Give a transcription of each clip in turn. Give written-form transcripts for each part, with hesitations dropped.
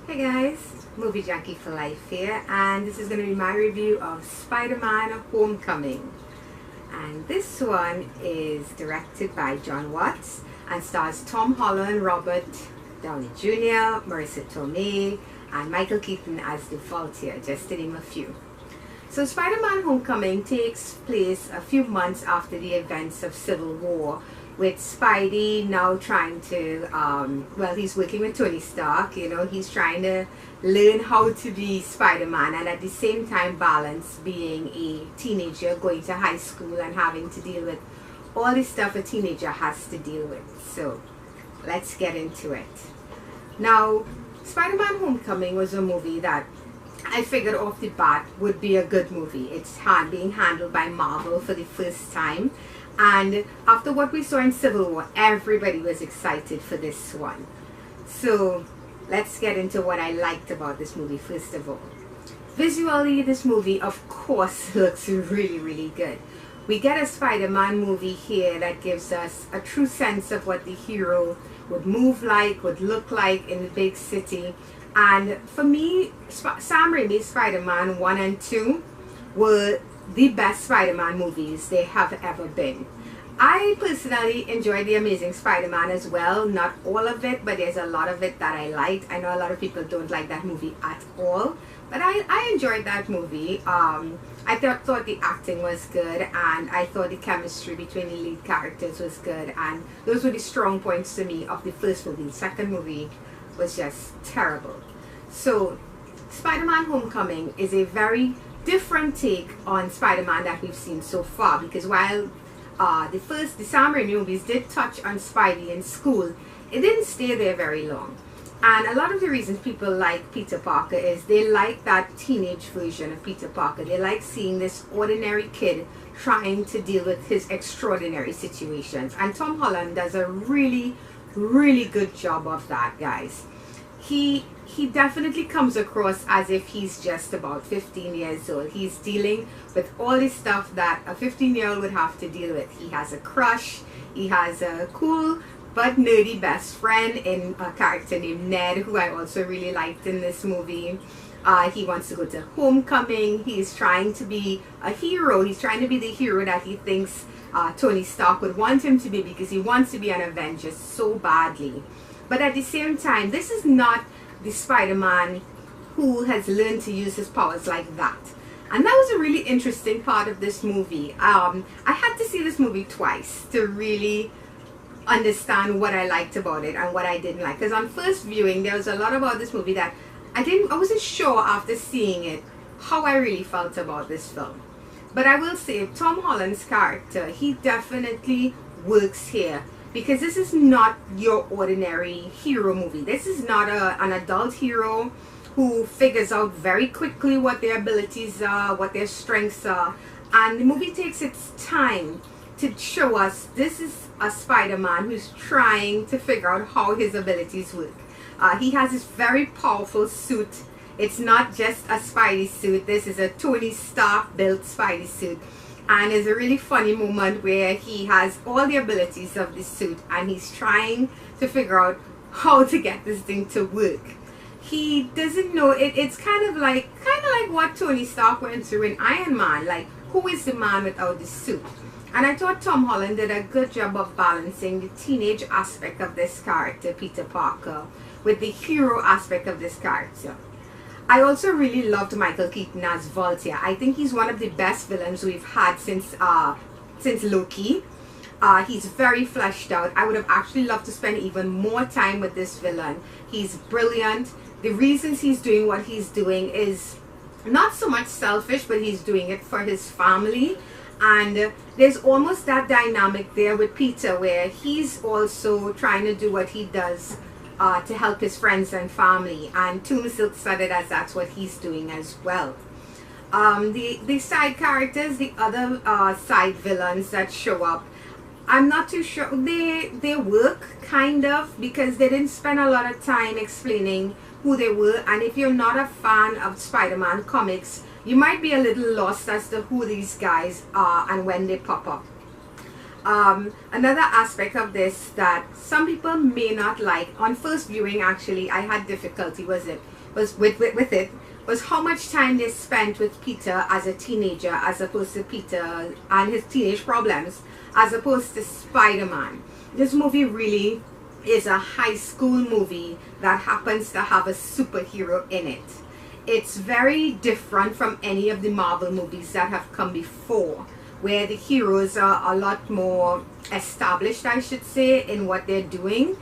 Hey guys, Movie Junkie for Life here, and this is going to be my review of Spider-Man Homecoming. And this one is directed by John Watts and stars Tom Holland, Robert Downey Jr., Marissa Tomei, and Michael Keaton as the Vulture, just to name a few. So Spider-Man Homecoming takes place a few months after the events of Civil War, with Spidey now trying to, he's working with Tony Stark, he's trying to learn how to be Spider-Man and at the same time balance being a teenager, going to high school and having to deal with all the stuff a teenager has to deal with. So let's get into it. Now, Spider-Man Homecoming was a movie that I figured off the bat would be a good movie. It's being handled by Marvel for the first time. And after what we saw in Civil War, everybody was excited for this one. So let's get into what I liked about this movie first of all. Visually, this movie of course looks really, really good. We get a Spider-Man movie here that gives us a true sense of what the hero would move like, would look like in the big city. And for me, Sam Raimi's Spider-Man 1 and 2 were the best Spider-Man movies they have ever been. I personally enjoyed The Amazing Spider-Man as well. Not all of it, but there's a lot of it that I liked. I know a lot of people don't like that movie at all, but I enjoyed that movie. I thought the acting was good, and I thought the chemistry between the lead characters was good, and those were the strong points to me of the first movie. The second movie was just terrible. So Spider-Man Homecoming is a very different take on Spider-Man that we've seen so far, because while the Sam Raimi movies did touch on Spidey in school, it didn't stay there very long. And a lot of the reasons people like Peter Parker is they like that teenage version of Peter Parker. They like seeing this ordinary kid trying to deal with his extraordinary situations, and Tom Holland does a really, really good job of that, guys. He definitely comes across as if he's just about 15 years old. He's dealing with all the stuff that a 15-year-old would have to deal with. He has a crush, he has a cool but nerdy best friend in a character named Ned, who I also really liked in this movie. He wants to go to Homecoming. He's trying to be a hero. He's trying to be the hero that he thinks Tony Stark would want him to be, because he wants to be an Avenger so badly. But at the same time, this is not the Spider-Man who has learned to use his powers like that. And that was a really interesting part of this movie. I had to see this movie twice to really understand what I liked about it and what I didn't like. Because on first viewing, there was a lot about this movie that I wasn't sure after seeing it how I really felt about this film. But I will say, Tom Holland's character, he definitely works here, because this is not your ordinary hero movie. This is not an adult hero who figures out very quickly what their abilities are, what their strengths are. And the movie takes its time to show us this is a Spider-Man who's trying to figure out how his abilities work. He has this very powerful suit. It's not just a Spidey suit. This is a Tony Stark built Spidey suit. And there's a really funny moment where he has all the abilities of the suit and he's trying to figure out how to get this thing to work. He doesn't know it. It's kind of like what Tony Stark went through in Iron Man. Like, who is the man without the suit? And I thought Tom Holland did a good job of balancing the teenage aspect of this character, Peter Parker, with the hero aspect of this character. I also really loved Michael Keaton as Vulture. I think he's one of the best villains we've had since Loki. He's very fleshed out. I would have actually loved to spend even more time with this villain. He's brilliant. The reasons he's doing what he's doing is not so much selfish, but he's doing it for his family. And there's almost that dynamic there with Peter, where he's also trying to do what he does to help his friends and family, and Toon Silk started as that's what he's doing as well. The side characters, the other side villains that show up, I'm not too sure. They work kind of, because they didn't spend a lot of time explaining who they were, and if you're not a fan of Spider-Man comics, you might be a little lost as to who these guys are and when they pop up. Another aspect of this that some people may not like, on first viewing actually I had difficulty with it, was how much time they spent with Peter as a teenager as opposed to Peter and his teenage problems as opposed to Spider-Man. This movie really is a high school movie that happens to have a superhero in it. It's very different from any of the Marvel movies that have come before, where the heroes are a lot more established, I should say, in what they're doing.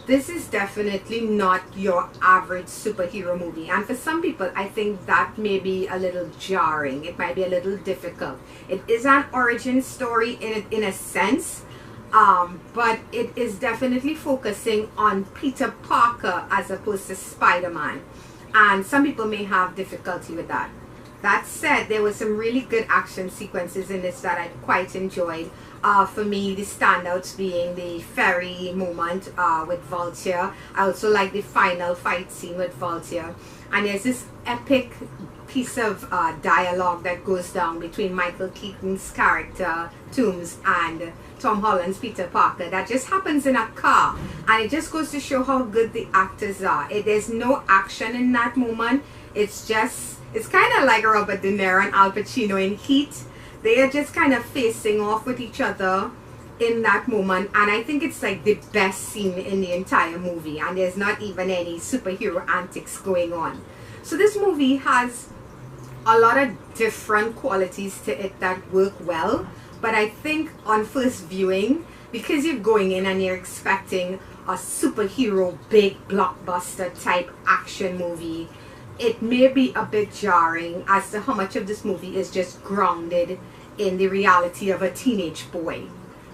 This is definitely not your average superhero movie, and for some people I think that may be a little jarring. It might be a little difficult. It is an origin story in a sense, but it is definitely focusing on Peter Parker as opposed to Spider-Man, and some people may have difficulty with that. That said, there were some really good action sequences in this that I quite enjoyed. For me, the standouts being the ferry moment with Vulture. I also like the final fight scene with Vulture. And there's this epic piece of dialogue that goes down between Michael Keaton's character, Toomes, and Tom Holland's Peter Parker that just happens in a car. And it just goes to show how good the actors are. There's no action in that moment. It's kind of like Robert De Niro and Al Pacino in Heat. They are just kind of facing off with each other in that moment, and I think it's like the best scene in the entire movie, and there's not even any superhero antics going on. So this movie has a lot of different qualities to it that work well, but I think on first viewing, because you're going in and you're expecting a superhero big blockbuster type action movie, it may be a bit jarring as to how much of this movie is just grounded in the reality of a teenage boy.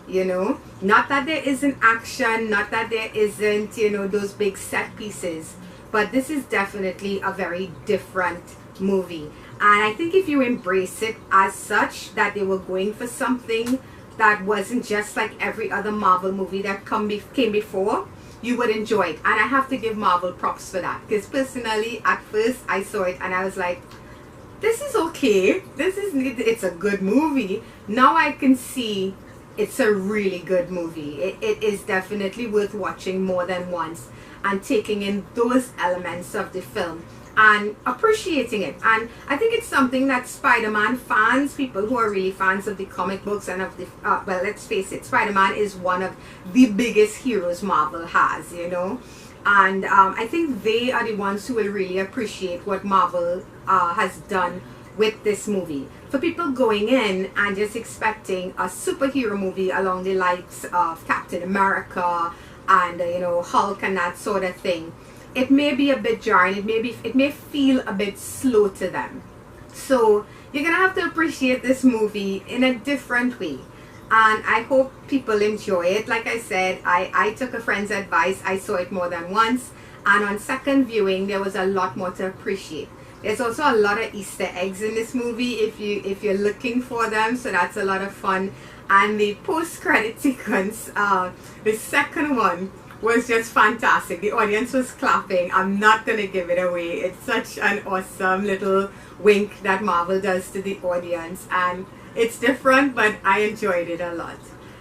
You know, not that there isn't action, not that there isn't, you know, those big set pieces, but this is definitely a very different movie. And I think if you embrace it as such, that they were going for something that wasn't just like every other Marvel movie that came before, you would enjoy it. And I have to give Marvel props for that, because personally at first I saw it and I was like, this is okay, it's a good movie. Now I can see it's a really good movie. It is definitely worth watching more than once and taking in those elements of the film and appreciating it. And I think it's something that Spider-Man fans, people who are really fans of the comic books and of the well, let's face it, Spider-Man is one of the biggest heroes Marvel has, you know, and I think they are the ones who will really appreciate what Marvel has done with this movie. For people going in and just expecting a superhero movie along the likes of Captain America and you know, Hulk and that sort of thing, it may be a bit jarring. It may feel a bit slow to them. So you're gonna have to appreciate this movie in a different way, and I hope people enjoy it. Like I said, I took a friend's advice. I saw it more than once, and on second viewing there was a lot more to appreciate. There's also a lot of Easter eggs in this movie if you're looking for them, so that's a lot of fun. And the post-credit sequence, the second one, was just fantastic. The audience was clapping. I'm not gonna give it away. It's such an awesome little wink that Marvel does to the audience, and it's different, but I enjoyed it a lot.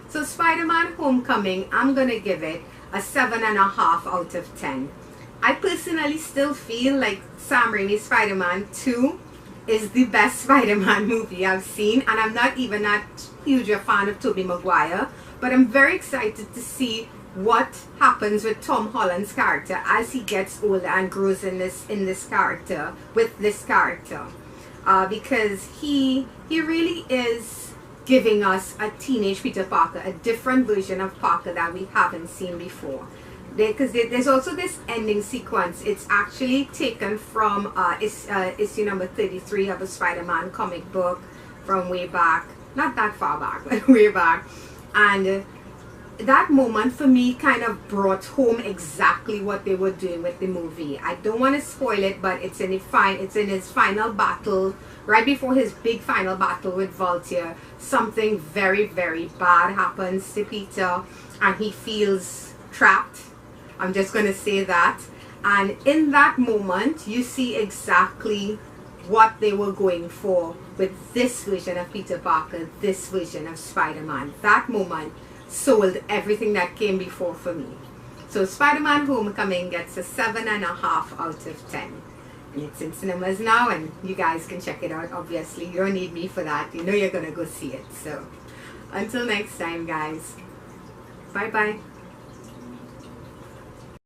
So Spider-Man Homecoming, I'm gonna give it a 7.5 out of 10. I personally still feel like Sam Raimi's Spider-Man 2 is the best Spider-Man movie I've seen, and I'm not even that huge a fan of Tobey Maguire, but I'm very excited to see what happens with Tom Holland's character as he gets older and grows in this character, with this character, because he really is giving us a teenage Peter Parker, a different version of Parker that we haven't seen before. Because there's also this ending sequence. It's actually taken from issue number 33 of a Spider-Man comic book from way back, not that far back, but way back. And that moment for me kind of brought home exactly what they were doing with the movie. I don't want to spoil it, but it's in his final battle, right before his big final battle with Vulture. Something very, very bad happens to Peter and he feels trapped. I'm just going to say that. And in that moment, you see exactly what they were going for with this version of Peter Parker, this version of Spider-Man. That moment sold everything that came before for me. So Spider-Man Homecoming gets a 7.5 out of 10. And it's in cinemas now, and you guys can check it out. Obviously, you don't need me for that. You know you're going to go see it. So until next time, guys. Bye-bye.